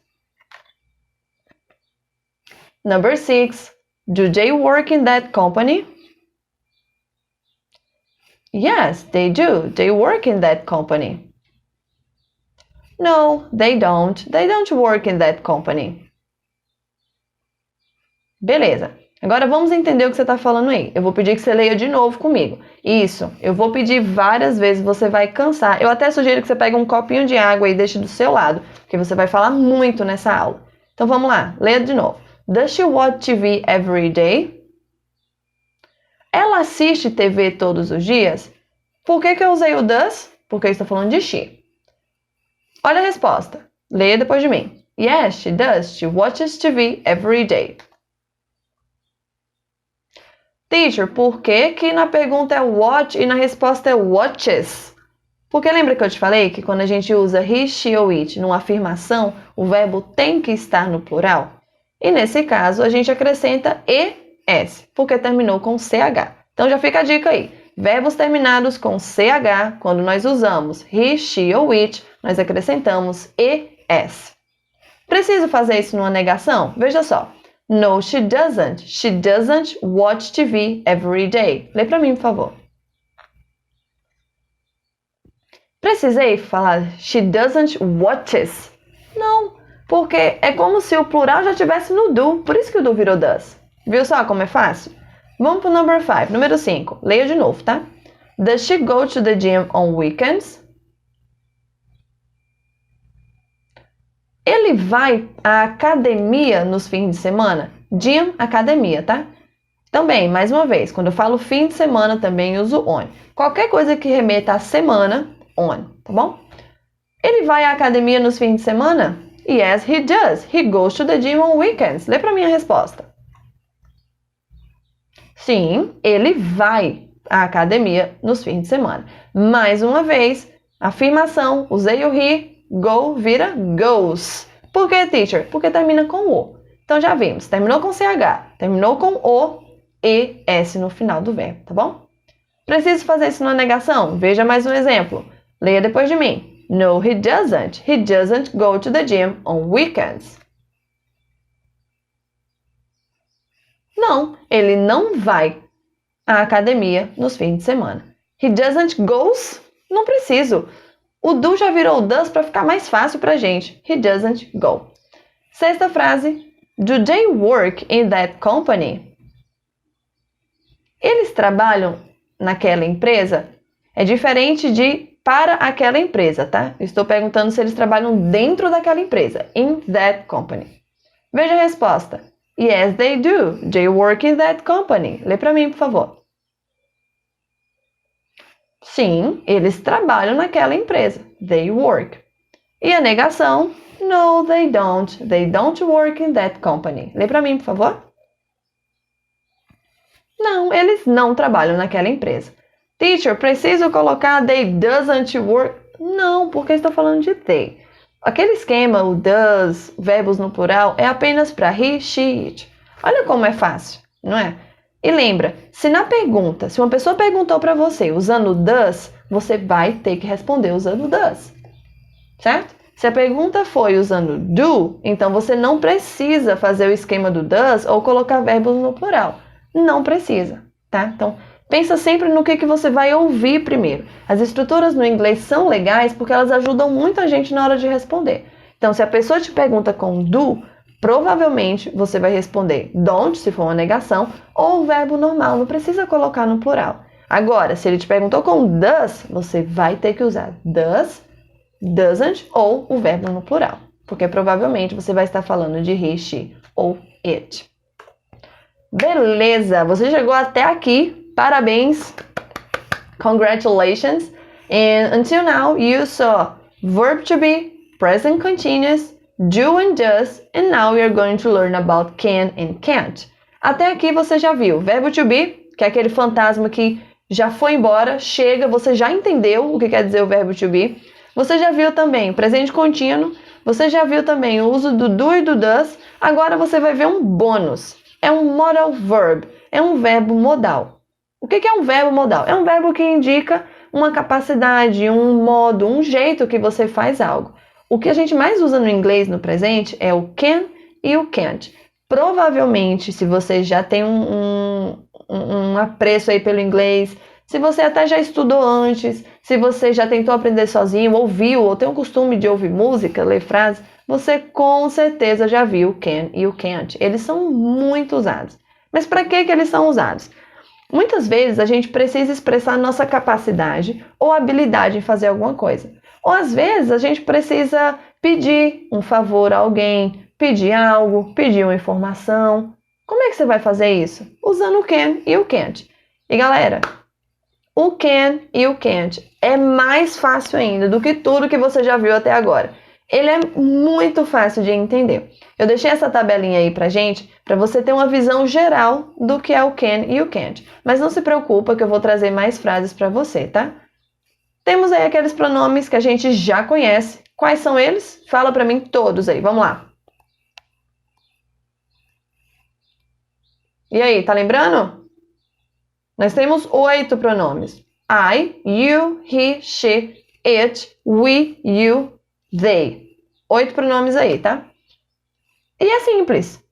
[SPEAKER 1] Number 6. Do they work in that company? Yes, they do. They work in that company. No, they don't. They don't work in that company. Beleza. Agora vamos entender o que você está falando aí. Eu vou pedir que você leia de novo comigo. Isso, eu vou pedir várias vezes, você vai cansar. Eu até sugiro que você pegue um copinho de água e deixe do seu lado, porque você vai falar muito nessa aula. Então vamos lá, leia de novo. Does she watch TV every day? Ela assiste TV todos os dias? Por que eu usei o does? Porque eu estou falando de she. Olha a resposta. Leia depois de mim. Yes, she does. She watches TV every day. Teacher, por que na pergunta é watch e na resposta é watches? Porque lembra que eu te falei que quando a gente usa he, she ou it numa afirmação, o verbo tem que estar no plural? E nesse caso, a gente acrescenta es, porque terminou com ch. Então já fica a dica aí. Verbos terminados com ch, quando nós usamos he, she ou it, nós acrescentamos es. Preciso fazer isso numa negação? Veja só. No, she doesn't. She doesn't watch TV every day. Lê pra mim, por favor. Precisei falar she doesn't watches? Não, porque é como se o plural já estivesse no do, por isso que o do virou does. Viu só como é fácil? Vamos pro number 5, número 5. Leia de novo, tá? Does she go to the gym on weekends? Ele vai à academia nos fins de semana? Gym, academia, tá? Também, mais uma vez, quando eu falo fim de semana, também uso on. Qualquer coisa que remeta à semana, on, tá bom? Ele vai à academia nos fins de semana? Yes, he does. He goes to the gym on weekends. Lê pra mim a resposta. Sim, ele vai à academia nos fins de semana. Mais uma vez, afirmação, usei o he, go vira goes. Por que, teacher? Porque termina com o. Então já vimos, terminou com ch, terminou com o e s no final do verbo, tá bom? Preciso fazer isso na negação? Veja mais um exemplo. Leia depois de mim. No, he doesn't. He doesn't go to the gym on weekends. Não, ele não vai à academia nos fins de semana. He doesn't goes? Não preciso. O do já virou does para ficar mais fácil pra gente. He doesn't go. Sexta frase. Do they work in that company? Eles trabalham naquela empresa? É diferente de para aquela empresa, tá? Estou perguntando se eles trabalham dentro daquela empresa. In that company. Veja a resposta. Yes, they do. They work in that company. Lê para mim, por favor. Sim, eles trabalham naquela empresa. They work. E a negação? No, they don't. They don't work in that company. Lê para mim, por favor. Não, eles não trabalham naquela empresa. Teacher, preciso colocar they doesn't work? Não, porque estou falando de they. Aquele esquema, o does, verbos no plural, é apenas para he, she, it. Olha como é fácil, não é? E lembra, se na pergunta, se uma pessoa perguntou para você usando does, você vai ter que responder usando does, certo? Se a pergunta foi usando do, então você não precisa fazer o esquema do does ou colocar verbos no plural. Não precisa, tá? Então, pensa sempre no que você vai ouvir primeiro. As estruturas no inglês são legais porque elas ajudam muito a gente na hora de responder. Então, se a pessoa te pergunta com do, provavelmente você vai responder don't, se for uma negação, ou o verbo normal, não precisa colocar no plural. Agora, se ele te perguntou com does, você vai ter que usar does, doesn't ou o verbo no plural, porque provavelmente você vai estar falando de he, she ou it. Beleza, você chegou até aqui, parabéns, congratulations, and until now you saw verb to be, present continuous, do and does, and now we are going to learn about can and can't. Até aqui você já viu verbo to be, que é aquele fantasma que já foi embora, chega, você já entendeu o que quer dizer o verbo to be. Você já viu também o presente contínuo, você já viu também o uso do do e do does. Agora você vai ver um bônus. É um modal verb, é um verbo modal. O que é um verbo modal? É um verbo que indica uma capacidade, um modo, um jeito que você faz algo. O que a gente mais usa no inglês no presente é o can e o can't. Provavelmente, se você já tem um apreço aí pelo inglês, se você até já estudou antes, se você já tentou aprender sozinho, ouviu, ou tem o costume de ouvir música, ler frases, você com certeza já viu o can e o can't. Eles são muito usados. Mas para que eles são usados? Muitas vezes a gente precisa expressar nossa capacidade ou habilidade em fazer alguma coisa. Ou às vezes a gente precisa pedir um favor a alguém, pedir algo, pedir uma informação. Como é que você vai fazer isso? Usando o can e o can't. E galera, o can e o can't é mais fácil ainda do que tudo que você já viu até agora. Ele é muito fácil de entender. Eu deixei essa tabelinha aí pra gente, para você ter uma visão geral do que é o can e o can't. Mas não se preocupa que eu vou trazer mais frases para você, tá? Temos aí aqueles pronomes que a gente já conhece. Quais são eles? Fala para mim todos aí, vamos lá. E aí, tá lembrando? Nós temos 8 pronomes. I, you, he, she, it, we, you, they. 8 pronomes aí, tá? E é simples.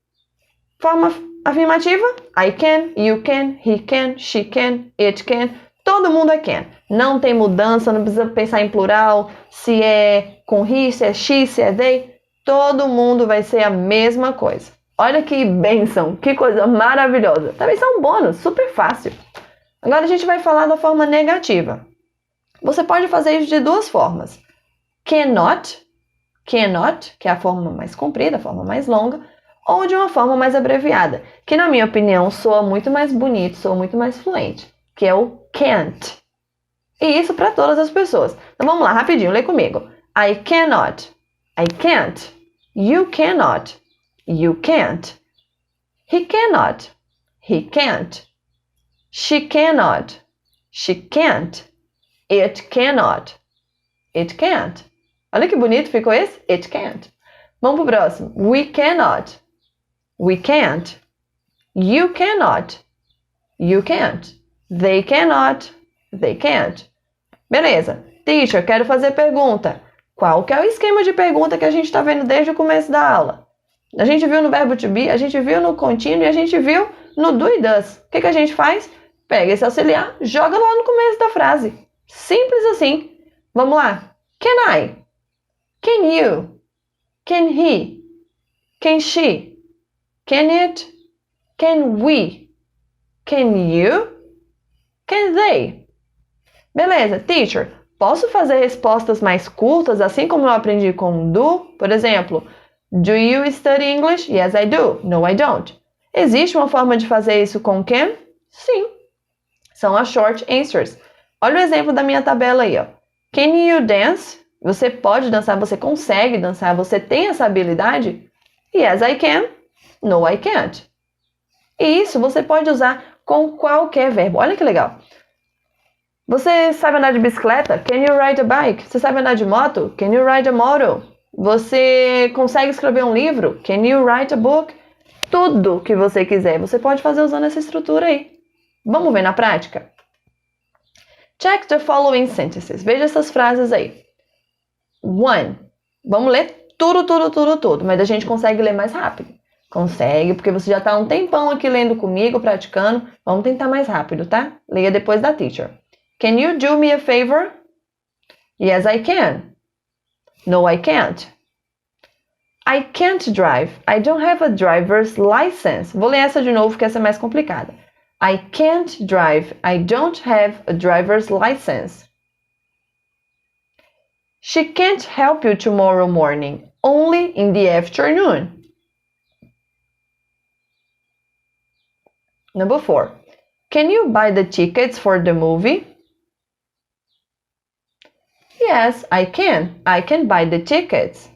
[SPEAKER 1] Forma afirmativa, I can, you can, he can, she can, it can. Todo mundo é can. Não tem mudança, não precisa pensar em plural, se é com he, se é she, se é they. Todo mundo vai ser a mesma coisa. Olha que bênção, que coisa maravilhosa. Também são um bônus, super fácil. Agora a gente vai falar da forma negativa. Você pode fazer isso de duas formas. Cannot, que é a forma mais comprida, a forma mais longa, ou de uma forma mais abreviada, que na minha opinião soa muito mais bonito, soa muito mais fluente, que é o can't. E isso para todas as pessoas. Então vamos lá, rapidinho, lê comigo. I cannot, I can't, you cannot, you can't, he cannot, he can't, she cannot, she can't, it cannot, it can't. Olha que bonito ficou esse, it can't. Vamos pro próximo. We cannot, we can't, you cannot, you can't, they cannot, they can't. Beleza. Teacher, quero fazer pergunta. Qual que é o esquema de pergunta que a gente está vendo desde o começo da aula? A gente viu no verbo to be, a gente viu no contínuo e a gente viu no do e does. O que a gente faz? Pega esse auxiliar, joga lá no começo da frase. Simples assim. Vamos lá. Can I? Can you? Can he? Can she? Can it? Can we? Can you? Can they? Beleza, teacher, posso fazer respostas mais curtas, assim como eu aprendi com do? Por exemplo, do you study English? Yes, I do. No, I don't. Existe uma forma de fazer isso com can? Sim. São as short answers. Olha o exemplo da minha tabela aí, ó. Can you dance? Você pode dançar, você consegue dançar, você tem essa habilidade? Yes, I can. No, I can't. E isso você pode usar com qualquer verbo. Olha que legal. Você sabe andar de bicicleta? Can you ride a bike? Você sabe andar de moto? Can you ride a motor? Você consegue escrever um livro? Can you write a book? Tudo que você quiser, você pode fazer usando essa estrutura aí. Vamos ver na prática? Check the following sentences. Veja essas frases aí. 1. Vamos ler tudo, mas a gente consegue ler mais rápido. Consegue, porque você já está um tempão aqui lendo comigo, praticando. Vamos tentar mais rápido, tá? Leia depois da teacher. Can you do me a favor? Yes, I can. No, I can't. I can't drive. I don't have a driver's license. Vou ler essa de novo, porque essa é mais complicada. I can't drive. I don't have a driver's license. She can't help you tomorrow morning, only in the afternoon. Number 4. Can you buy the tickets for the movie? Yes, I can. I can buy the tickets.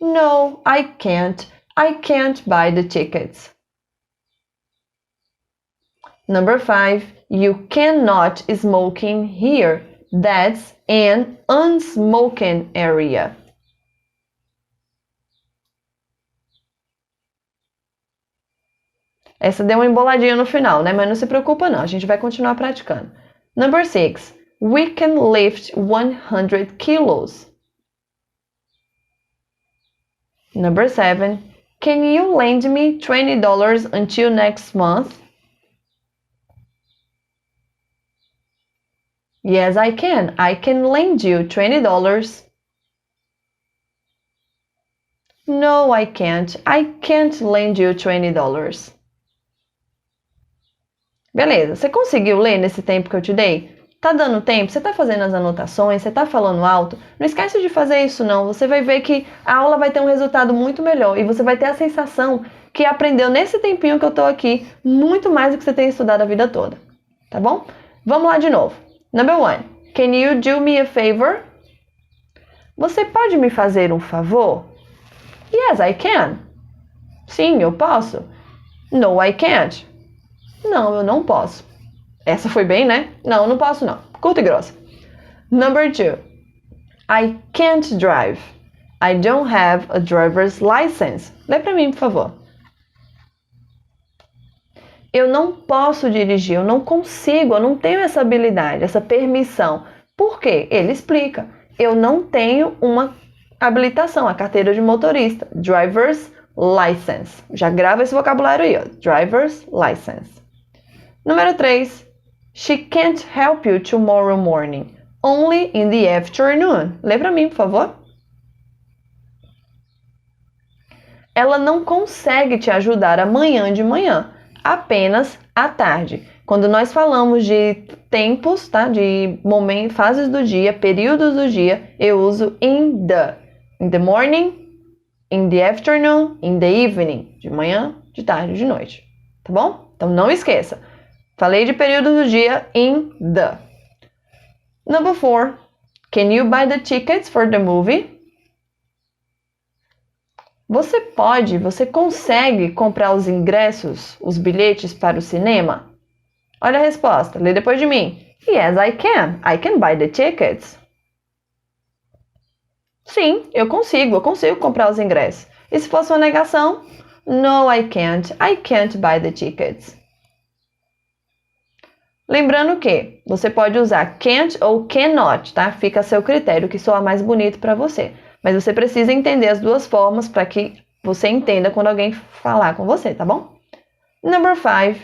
[SPEAKER 1] No, I can't. I can't buy the tickets. Number 5. You cannot smoke in here. That's an unsmoking area. Essa deu uma emboladinha no final, né? Mas não se preocupa não, a gente vai continuar praticando. Number 6. We can lift 100 kilos. Number 7. Can you lend me $20 until next month? Yes, I can. I can lend you $20. No, I can't. I can't lend you $20. Beleza, você conseguiu ler nesse tempo que eu te dei? Tá dando tempo? Você tá fazendo as anotações? Você tá falando alto? Não esquece de fazer isso não, você vai ver que a aula vai ter um resultado muito melhor e você vai ter a sensação que aprendeu nesse tempinho que eu tô aqui muito mais do que você tem estudado a vida toda, tá bom? Vamos lá de novo. Number 1. Can you do me a favor? Você pode me fazer um favor? Yes, I can. Sim, eu posso. No, I can't. Não, eu não posso. Essa foi bem, né? Não, não posso não. Curta e grossa. Number 2. I can't drive. I don't have a driver's license. Lê pra mim, por favor. Eu não posso dirigir, eu não consigo, eu não tenho essa habilidade, essa permissão. Por quê? Ele explica. Eu não tenho uma habilitação, a carteira de motorista. Driver's license. Já grava esse vocabulário aí, ó. Driver's license. Número 3. She can't help you tomorrow morning. Only in the afternoon. Lê pra mim, por favor. Ela não consegue te ajudar amanhã de manhã, apenas à tarde. Quando nós falamos de tempos, tá? De momentos, fases do dia, períodos do dia, eu uso in the morning, in the afternoon, in the evening. De manhã, de tarde, de noite. Tá bom? Então não esqueça. Falei de período do dia in the. Number 4. Can you buy the tickets for the movie? Você consegue comprar os ingressos, os bilhetes para o cinema? Olha a resposta, lê depois de mim. Yes, I can. I can buy the tickets. Sim, eu consigo comprar os ingressos. E se fosse uma negação? No, I can't buy the tickets. Lembrando que você pode usar can't ou cannot, tá? Fica a seu critério, que soa mais bonito para você. Mas você precisa entender as duas formas para que você entenda quando alguém falar com você, tá bom? Number 5.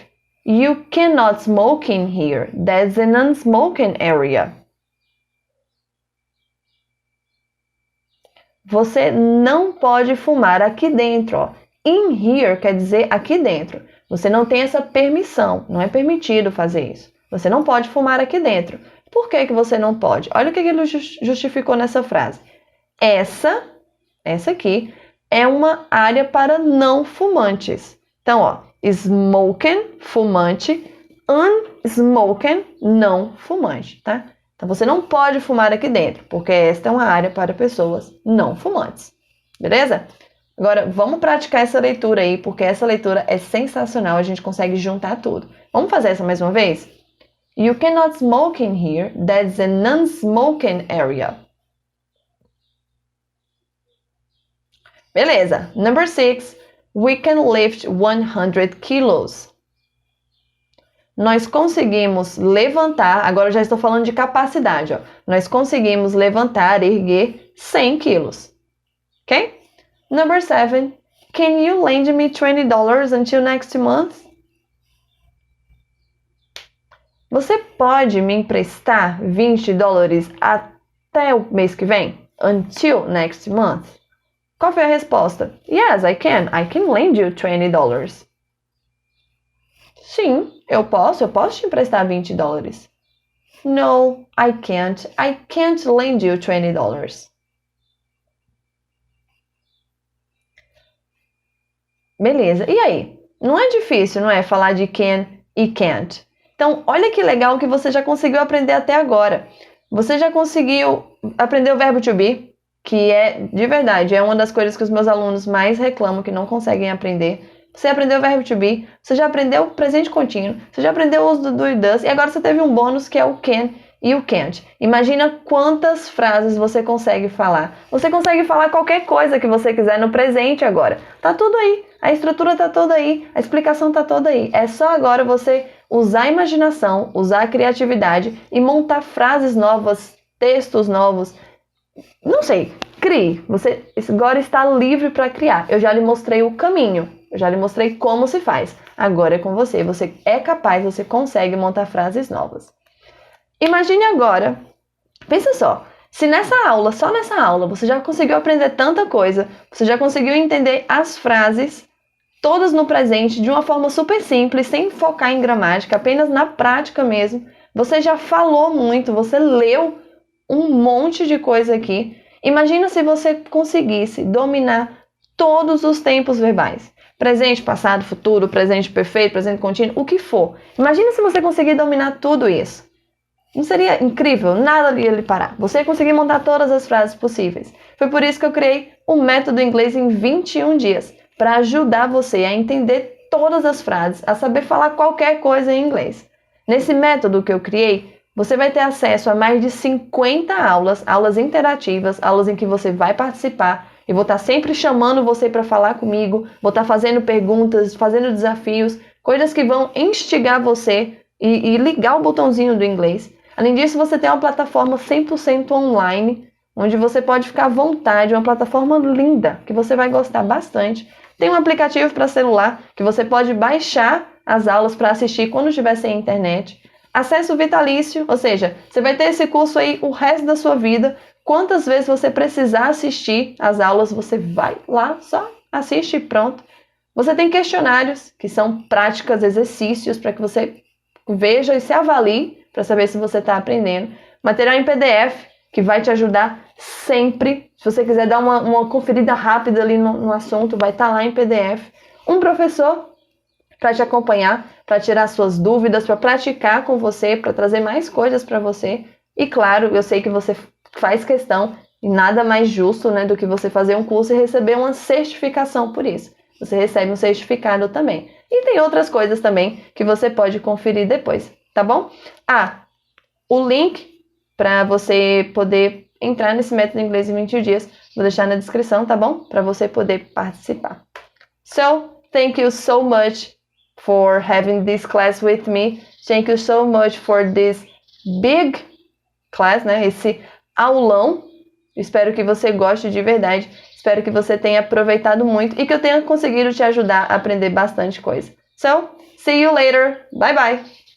[SPEAKER 1] You cannot smoke in here. That's an unsmoking area. Você não pode fumar aqui dentro, ó. In here quer dizer aqui dentro. Você não tem essa permissão, não é permitido fazer isso. Você não pode fumar aqui dentro. Por que você não pode? Olha o que ele justificou nessa frase. Essa aqui é uma área para não fumantes. Então, ó, smoking, fumante, unsmoking, não fumante, tá? Então, você não pode fumar aqui dentro, porque esta é uma área para pessoas não fumantes. Beleza? Agora, vamos praticar essa leitura aí, porque essa leitura é sensacional, a gente consegue juntar tudo. Vamos fazer essa mais uma vez? You cannot smoke in here, that's an unsmoking area. Beleza. Number 6. We can lift 100 kilos. Nós conseguimos levantar, agora eu já estou falando de capacidade, ó. Nós conseguimos levantar, erguer 100 quilos. Ok? Number 7. Can you lend me $20 until next month? Você pode me emprestar $20 até o mês que vem? Until next month. Qual foi a resposta? Yes, I can. I can lend you $20. Sim, eu posso te emprestar $20. No, I can't. I can't lend you $20. Beleza, e aí? Não é difícil, não é? Falar de can e can't. Então, olha que legal que você já conseguiu aprender até agora. Você já conseguiu aprender o verbo to be, que é, de verdade, é uma das coisas que os meus alunos mais reclamam, que não conseguem aprender. Você aprendeu o verbo to be, você já aprendeu o presente contínuo, você já aprendeu o uso do do e does, e agora você teve um bônus que é o can e o can't. Imagina quantas frases você consegue falar. Você consegue falar qualquer coisa que você quiser no presente agora. Tá tudo aí, a estrutura tá toda aí, a explicação tá toda aí. É só agora você usar a imaginação, usar a criatividade e montar frases novas, textos novos. Não sei, crie. Você agora está livre para criar. Eu já lhe mostrei o caminho. Eu já lhe mostrei como se faz. Agora é com você. Você é capaz, você consegue montar frases novas. Imagine agora, pensa só, se nessa aula, só nessa aula, você já conseguiu aprender tanta coisa, você já conseguiu entender as frases todas no presente de uma forma super simples, sem focar em gramática, apenas na prática mesmo. Você já falou muito, você leu um monte de coisa aqui. Imagina se você conseguisse dominar todos os tempos verbais. Presente, passado, futuro, presente perfeito, presente contínuo, o que for. Imagina se você conseguir dominar tudo isso. Não seria incrível? Nada ia lhe parar. Você ia conseguir montar todas as frases possíveis. Foi por isso que eu criei o método inglês em 21 dias, para ajudar você a entender todas as frases, a saber falar qualquer coisa em inglês. Nesse método que eu criei, você vai ter acesso a mais de 50 aulas, aulas interativas, aulas em que você vai participar. Eu vou estar sempre chamando você para falar comigo, vou estar fazendo perguntas, fazendo desafios, coisas que vão instigar você e ligar o botãozinho do inglês. Além disso, você tem uma plataforma 100% online, onde você pode ficar à vontade, uma plataforma linda, que você vai gostar bastante. Tem um aplicativo para celular, que você pode baixar as aulas para assistir quando estiver sem internet. Acesso vitalício, ou seja, você vai ter esse curso aí o resto da sua vida. Quantas vezes você precisar assistir as aulas, você vai lá, só assiste e pronto. Você tem questionários, que são práticas, exercícios, para que você veja e se avalie, para saber se você está aprendendo. Material em PDF, que vai te ajudar sempre. Se você quiser dar uma conferida rápida ali no assunto, vai estar lá em PDF. Um professor para te acompanhar, para tirar suas dúvidas, para praticar com você, para trazer mais coisas para você. E claro, eu sei que você faz questão, e nada mais justo, né, do que você fazer um curso e receber uma certificação por isso. Você recebe um certificado também. E tem outras coisas também que você pode conferir depois, tá bom? O link para você poder entrar nesse método inglês em 20 dias, vou deixar na descrição, tá bom? Para você poder participar. So, thank you so much for having this class with me. Thank you so much for this big class, né? Esse aulão. Espero que você goste de verdade. Espero que você tenha aproveitado muito e que eu tenha conseguido te ajudar a aprender bastante coisa. So, see you later. Bye bye.